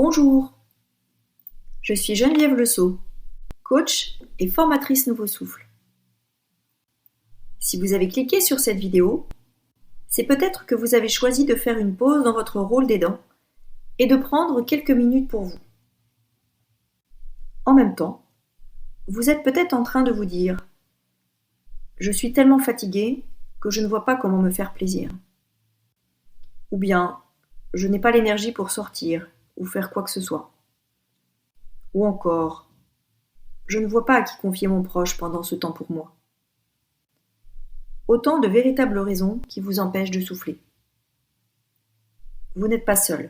Bonjour, je suis Geneviève Lesaut, coach et formatrice Nouveau Souffle. Si vous avez cliqué sur cette vidéo, c'est peut-être que vous avez choisi de faire une pause dans votre rôle d'aidant et de prendre quelques minutes pour vous. En même temps, vous êtes peut-être en train de vous dire « Je suis tellement fatiguée que je ne vois pas comment me faire plaisir ». Ou bien « Je n'ai pas l'énergie pour sortir ou faire quoi que ce soit ». Ou encore « Je ne vois pas à qui confier mon proche pendant ce temps pour moi ». Autant de véritables raisons qui vous empêchent de souffler. Vous n'êtes pas seul.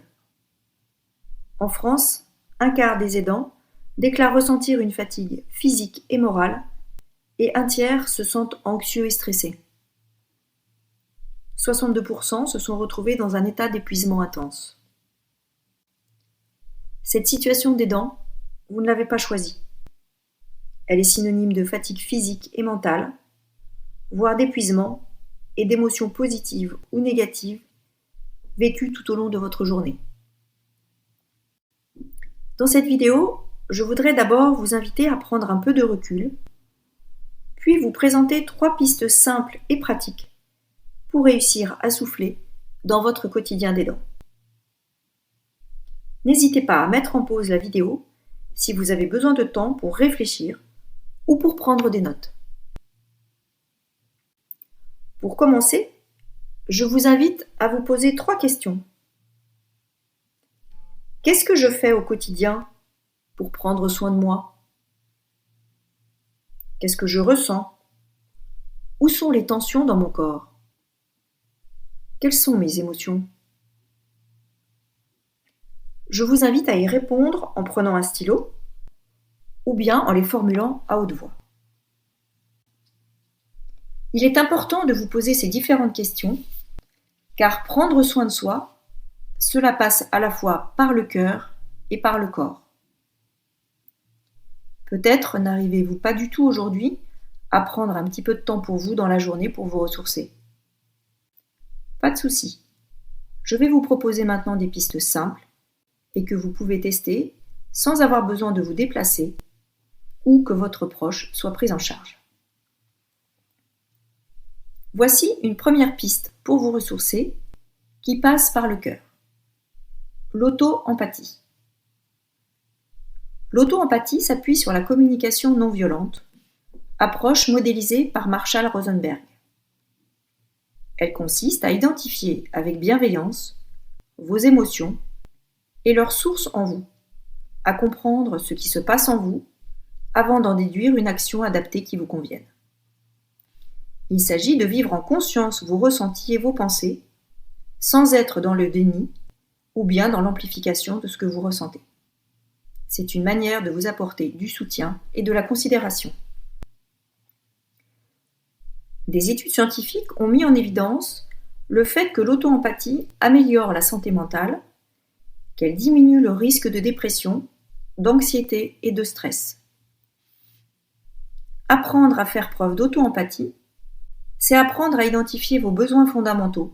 En France, 1/4 des aidants déclarent ressentir une fatigue physique et morale, et 1/3 se sentent anxieux et stressés. 62% se sont retrouvés dans un état d'épuisement intense. Cette situation d'aidant, vous ne l'avez pas choisie. Elle est synonyme de fatigue physique et mentale, voire d'épuisement et d'émotions positives ou négatives vécues tout au long de votre journée. Dans cette vidéo, je voudrais d'abord vous inviter à prendre un peu de recul, puis vous présenter 3 pistes simples et pratiques pour réussir à souffler dans votre quotidien d'aidant. N'hésitez pas à mettre en pause la vidéo si vous avez besoin de temps pour réfléchir ou pour prendre des notes. Pour commencer, je vous invite à vous poser 3 questions. Qu'est-ce que je fais au quotidien pour prendre soin de moi? Qu'est-ce que je ressens? Où sont les tensions dans mon corps? Quelles sont mes émotions? Je vous invite à y répondre en prenant un stylo ou bien en les formulant à haute voix. Il est important de vous poser ces différentes questions, car prendre soin de soi, cela passe à la fois par le cœur et par le corps. Peut-être n'arrivez-vous pas du tout aujourd'hui à prendre un petit peu de temps pour vous dans la journée pour vous ressourcer. Pas de souci. Je vais vous proposer maintenant des pistes simples et que vous pouvez tester sans avoir besoin de vous déplacer ou que votre proche soit pris en charge. Voici une première piste pour vous ressourcer qui passe par le cœur. L'auto-empathie. L'auto-empathie s'appuie sur la communication non violente, approche modélisée par Marshall Rosenberg. Elle consiste à identifier avec bienveillance vos émotions et leurs sources en vous, à comprendre ce qui se passe en vous avant d'en déduire une action adaptée qui vous convienne. Il s'agit de vivre en conscience vos ressentis et vos pensées, sans être dans le déni ou bien dans l'amplification de ce que vous ressentez. C'est une manière de vous apporter du soutien et de la considération. Des études scientifiques ont mis en évidence le fait que l'auto-empathie améliore la santé mentale, qu'elle diminue le risque de dépression, d'anxiété et de stress. Apprendre à faire preuve d'auto-empathie, c'est apprendre à identifier vos besoins fondamentaux,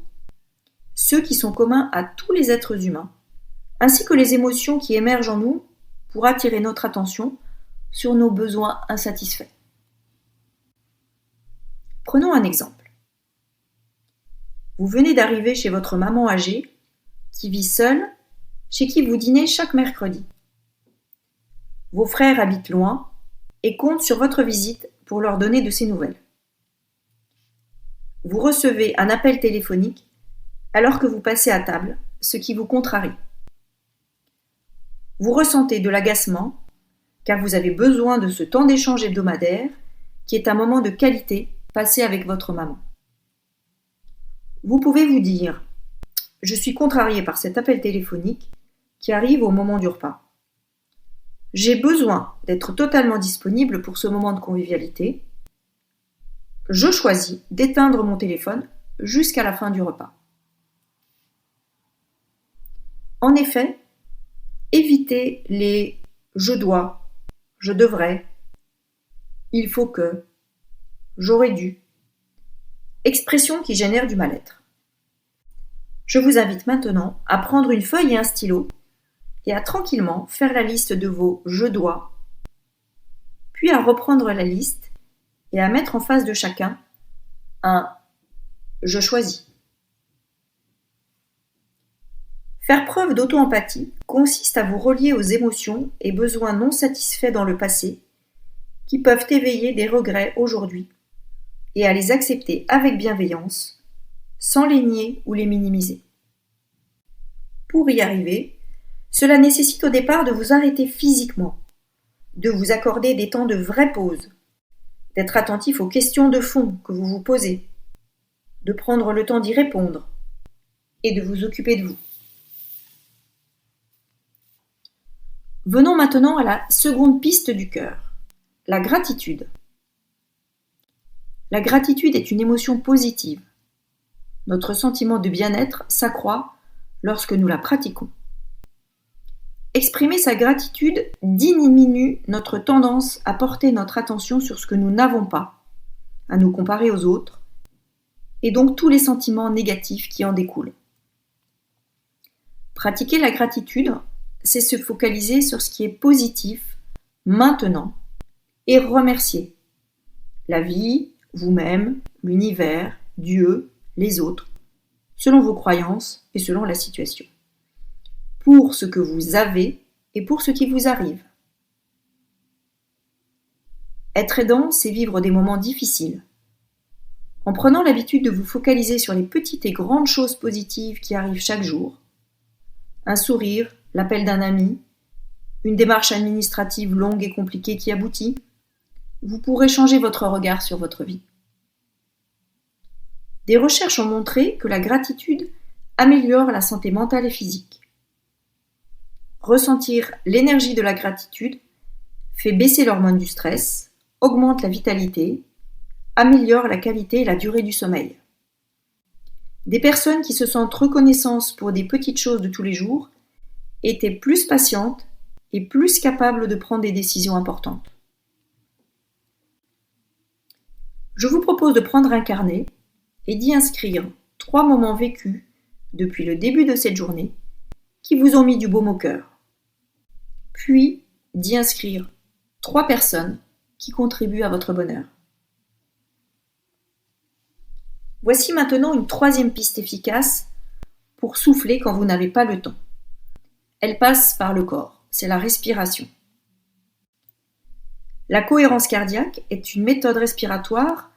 ceux qui sont communs à tous les êtres humains, ainsi que les émotions qui émergent en nous pour attirer notre attention sur nos besoins insatisfaits. Prenons un exemple. Vous venez d'arriver chez votre maman âgée, qui vit seule, chez qui vous dînez chaque mercredi. Vos frères habitent loin et comptent sur votre visite pour leur donner de ses nouvelles. Vous recevez un appel téléphonique alors que vous passez à table, ce qui vous contrarie. Vous ressentez de l'agacement car vous avez besoin de ce temps d'échange hebdomadaire qui est un moment de qualité passé avec votre maman. Vous pouvez vous dire « Je suis contrarié par cet appel téléphonique qui arrive au moment du repas. J'ai besoin d'être totalement disponible pour ce moment de convivialité. Je choisis d'éteindre mon téléphone jusqu'à la fin du repas. » En effet, évitez les « je dois »,« je devrais »,« il faut que »,« j'aurais dû », expressions qui génèrent du mal-être. Je vous invite maintenant à prendre une feuille et un stylo et à tranquillement faire la liste de vos « je dois », puis à reprendre la liste et à mettre en face de chacun un « je choisis ». Faire preuve d'auto-empathie consiste à vous relier aux émotions et besoins non satisfaits dans le passé qui peuvent éveiller des regrets aujourd'hui et à les accepter avec bienveillance, sans les nier ou les minimiser. Pour y arriver, cela nécessite au départ de vous arrêter physiquement, de vous accorder des temps de vraie pause, d'être attentif aux questions de fond que vous vous posez, de prendre le temps d'y répondre et de vous occuper de vous. Venons maintenant à la seconde piste du cœur, la gratitude. La gratitude est une émotion positive. Notre sentiment de bien-être s'accroît lorsque nous la pratiquons. Exprimer sa gratitude diminue notre tendance à porter notre attention sur ce que nous n'avons pas, à nous comparer aux autres, et donc tous les sentiments négatifs qui en découlent. Pratiquer la gratitude, c'est se focaliser sur ce qui est positif, maintenant, et remercier la vie, vous-même, l'univers, Dieu, les autres, selon vos croyances et selon la situation, pour ce que vous avez et pour ce qui vous arrive. Être aidant, c'est vivre des moments difficiles. En prenant l'habitude de vous focaliser sur les petites et grandes choses positives qui arrivent chaque jour, un sourire, l'appel d'un ami, une démarche administrative longue et compliquée qui aboutit, vous pourrez changer votre regard sur votre vie. Des recherches ont montré que la gratitude améliore la santé mentale et physique. Ressentir l'énergie de la gratitude fait baisser l'hormone du stress, augmente la vitalité, améliore la qualité et la durée du sommeil. Des personnes qui se sentent reconnaissance pour des petites choses de tous les jours étaient plus patientes et plus capables de prendre des décisions importantes. Je vous propose de prendre un carnet et d'y inscrire 3 moments vécus depuis le début de cette journée qui vous ont mis du baume au cœur. Puis d'y inscrire 3 personnes qui contribuent à votre bonheur. Voici maintenant une 3e piste efficace pour souffler quand vous n'avez pas le temps. Elle passe par le corps, c'est la respiration. La cohérence cardiaque est une méthode respiratoire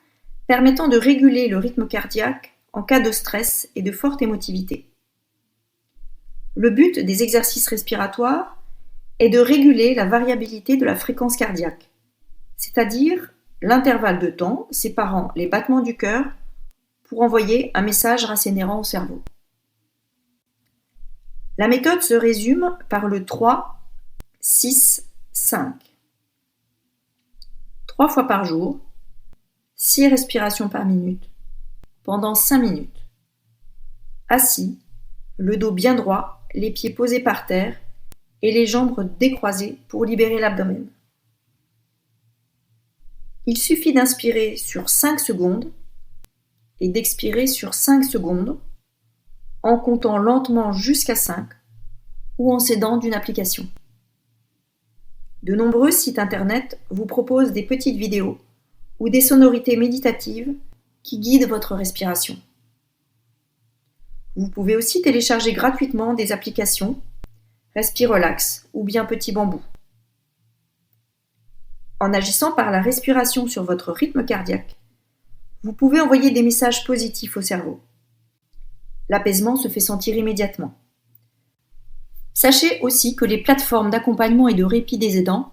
permettant de réguler le rythme cardiaque en cas de stress et de forte émotivité. Le but des exercices respiratoires est de réguler la variabilité de la fréquence cardiaque, c'est-à-dire l'intervalle de temps séparant les battements du cœur pour envoyer un message rassénérant au cerveau. La méthode se résume par le 3, 6, 5. 3 fois par jour, 6 respirations par minute, pendant 5 minutes. Assis, le dos bien droit, les pieds posés par terre et les jambes décroisées pour libérer l'abdomen. Il suffit d'inspirer sur 5 secondes et d'expirer sur 5 secondes en comptant lentement jusqu'à 5 ou en s'aidant d'une application. De nombreux sites internet vous proposent des petites vidéos ou des sonorités méditatives qui guident votre respiration. Vous pouvez aussi télécharger gratuitement des applications Respirelax ou bien Petit Bambou. En agissant par la respiration sur votre rythme cardiaque, vous pouvez envoyer des messages positifs au cerveau. L'apaisement se fait sentir immédiatement. Sachez aussi que les plateformes d'accompagnement et de répit des aidants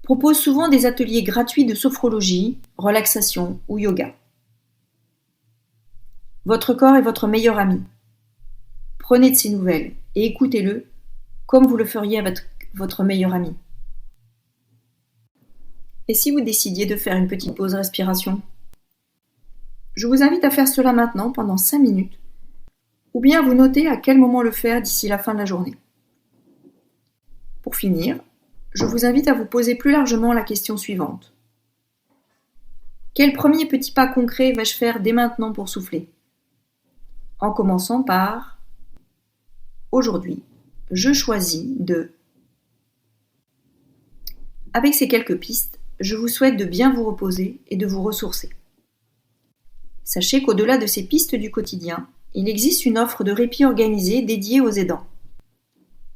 proposent souvent des ateliers gratuits de sophrologie, relaxation ou yoga. Votre corps est votre meilleur ami. Prenez de ses nouvelles et écoutez-le comme vous le feriez avec votre meilleur ami. Et si vous décidiez de faire une petite pause respiration ? Je vous invite à faire cela maintenant pendant 5 minutes ou bien à vous noter à quel moment le faire d'ici la fin de la journée. Pour finir, je vous invite à vous poser plus largement la question suivante. Quel premier petit pas concret vais-je faire dès maintenant pour souffler ? En commençant par « Aujourd'hui, je choisis de... Avec ces quelques pistes, je vous souhaite de bien vous reposer et de vous ressourcer. Sachez qu'au-delà de ces pistes du quotidien, il existe une offre de répit organisée dédiée aux aidants.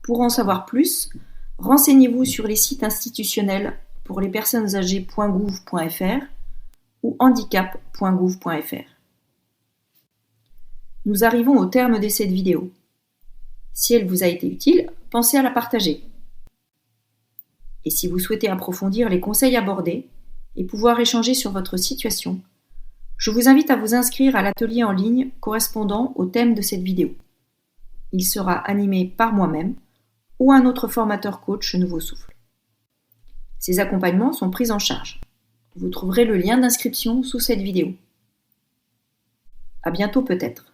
Pour en savoir plus, renseignez-vous sur les sites institutionnels pour les personnes âgées.gouv.fr ou handicap.gouv.fr. Nous arrivons au terme de cette vidéo. Si elle vous a été utile, pensez à la partager. Et si vous souhaitez approfondir les conseils abordés et pouvoir échanger sur votre situation, je vous invite à vous inscrire à l'atelier en ligne correspondant au thème de cette vidéo. Il sera animé par moi-même ou un autre formateur coach Nouveau Souffle. Ces accompagnements sont pris en charge. Vous trouverez le lien d'inscription sous cette vidéo. À bientôt peut-être.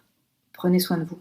Prenez soin de vous.